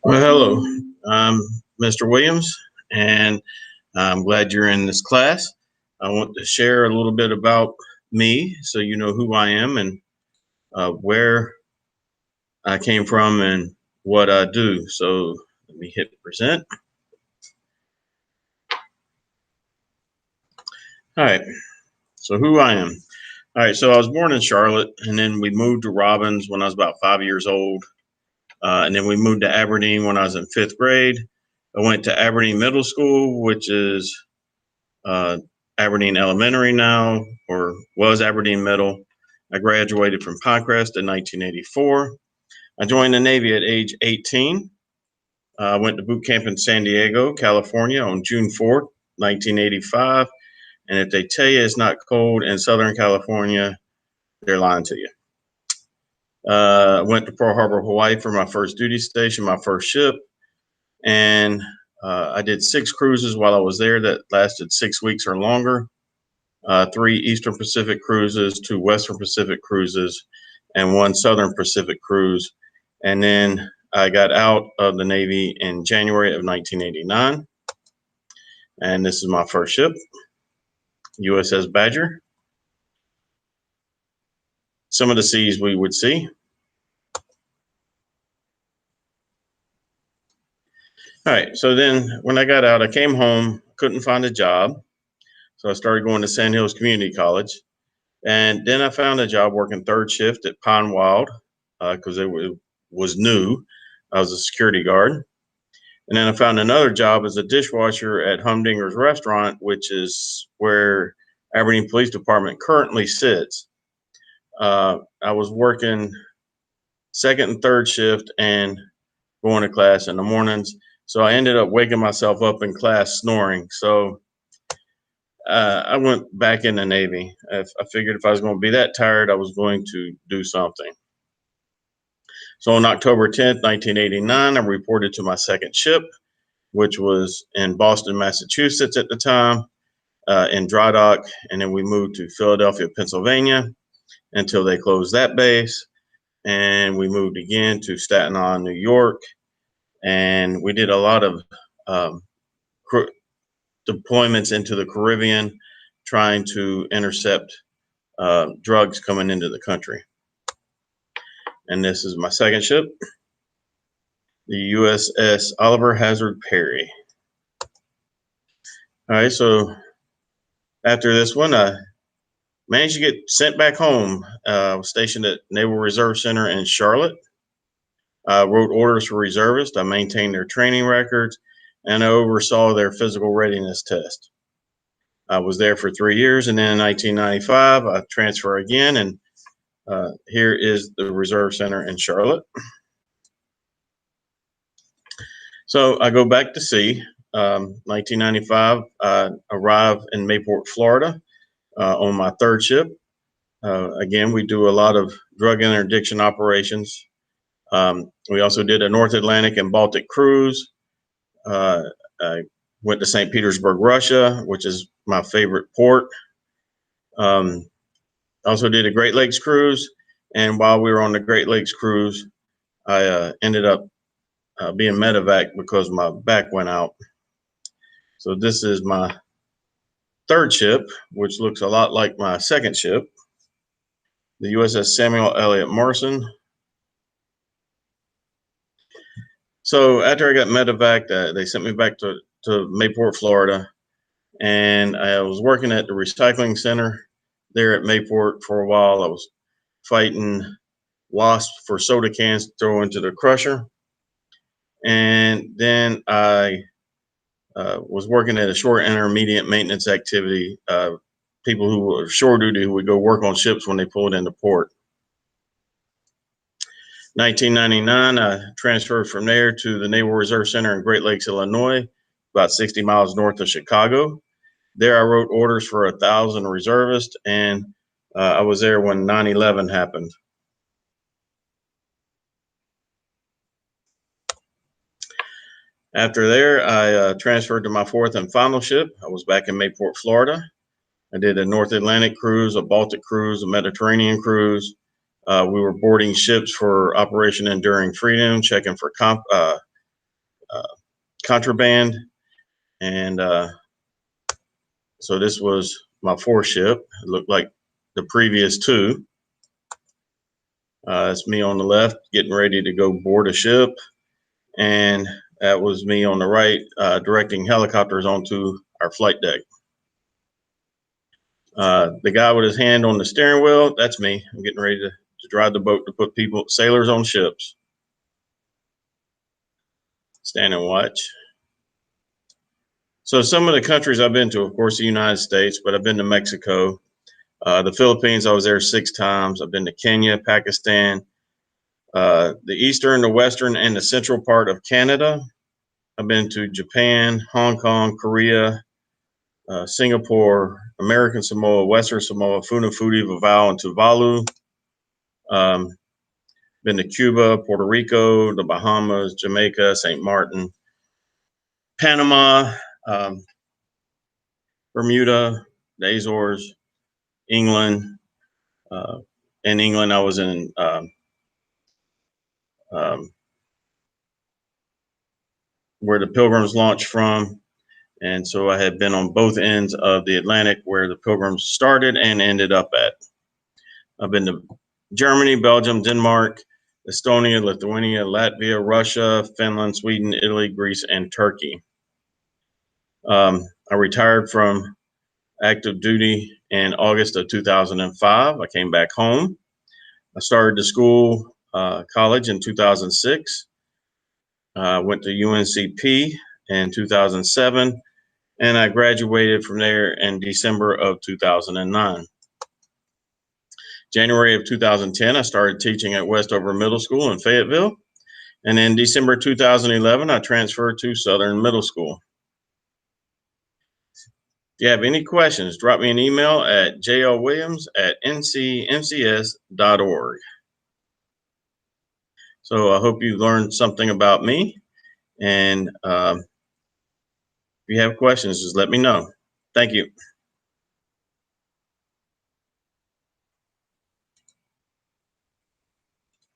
Well, hello. I'm Mr. Williams, and I'm glad you're in this class. I want to share a little bit about me so you know who I am and where I came from and what I do. So let me hit present. All right. So who I am. All right. So I was born in Charlotte, and then we moved to Robbins when I was about 5 years old. And then we moved to Aberdeen when I was in fifth grade. I went to Aberdeen Middle School, which is uh, Aberdeen Elementary now, or was Aberdeen Middle. I graduated from Pinecrest in 1984. I joined the Navy at age 18. I went to boot camp in San Diego, California on June 4th, 1985. And if they tell you it's not cold in Southern California, they're lying to you. I went to Pearl Harbor, Hawaii for my first duty station, my first ship. And I did 6 cruises while I was there that lasted 6 weeks or longer. 3 Eastern Pacific cruises, 2 Western Pacific cruises, and 1 Southern Pacific cruise. And then I got out of the Navy in January of 1989. And this is my first ship, USS Badger. Some of the seas we would see. All right, so then when I got out, I came home, couldn't find a job. So I started going to Sand Hills Community College. And then I found a job working third shift at Pine Wild because it was new. I was a security guard. And then I found another job as a dishwasher at Humdinger's Restaurant, which is where Aberdeen Police Department currently sits. I was working second and third shift and going to class in the mornings. So I ended up waking myself up in class snoring. So I went back in the Navy. I figured if I was going to be that tired, I was going to do something. So on October 10th, 1989, I reported to my second ship, which was in Boston, Massachusetts at the time, in dry dock. And then we moved to Philadelphia, Pennsylvania until they closed that base. And we moved again to Staten Island, New York. And we did a lot of deployments into the Caribbean, trying to intercept drugs coming into the country. And this is my second ship, the USS Oliver Hazard Perry. All right, so after this one, I managed to get sent back home. I was stationed at Naval Reserve Center in Charlotte. I wrote orders for reservists. I maintained their training records, and I oversaw their physical readiness test. I was there for 3 years, and then in 1995, I transferred again, and here is the Reserve Center in Charlotte. So I go back to sea. 1995, I arrived in Mayport, Florida on my third ship. Again, we do a lot of drug interdiction operations. We also did a North Atlantic and Baltic cruise. I went to St. Petersburg, Russia, which is my favorite port. Also did a Great Lakes cruise. And while we were on the Great Lakes cruise, I ended up being medevac because my back went out. So this is my third ship, which looks a lot like my second ship, the USS Samuel Eliot Morrison. So after I got medevac, they sent me back to Mayport, Florida, and I was working at the recycling center there at Mayport for a while. I was fighting wasps for soda cans to throw into the crusher. And then I was working at a short intermediate maintenance activity, people who were shore duty who would go work on ships when they pulled into port. 1999, I transferred from there to the Naval Reserve Center in Great Lakes, Illinois, about 60 miles north of Chicago. There I wrote orders for 1,000 reservists, and I was there when 9/11 happened. After there, I transferred to my fourth and final ship. I was back in Mayport, Florida. I did a North Atlantic cruise, a Baltic cruise, a Mediterranean cruise. We were boarding ships for Operation Enduring Freedom, checking for contraband. And so this was my fourth ship. It looked like the previous two. That's me on the left getting ready to go board a ship. And that was me on the right directing helicopters onto our flight deck. The guy with his hand on the steering wheel, that's me. I'm getting ready to drive the boat to put sailors on ships. Stand and watch. So some of the countries I've been to, of course, the United States, but I've been to Mexico. The Philippines, I was there 6 times. I've been to Kenya, Pakistan, the eastern, the western, and the central part of Canada. I've been to Japan, Hong Kong, Korea, Singapore, American Samoa, Western Samoa, Funafuti, Vavau, and Tuvalu. Been to Cuba, Puerto Rico, the Bahamas, Jamaica, St. Martin, Panama, Bermuda, the Azores, England. In England, I was in where the Pilgrims launched from. And so I had been on both ends of the Atlantic where the Pilgrims started and ended up at. I've been to Germany, Belgium, Denmark, Estonia, Lithuania, Latvia, Russia, Finland, Sweden, Italy, Greece, and Turkey. I retired from active duty in August of 2005. I came back home. I started the college in 2006. Went to UNCP in 2007, and I graduated from there in December of 2009. January of 2010, I started teaching at Westover Middle School in Fayetteville. And in December 2011, I transferred to Southern Middle School. If you have any questions, drop me an email at jlwilliams@ncmcs.org. So I hope you learned something about me. And if you have questions, just let me know. Thank you.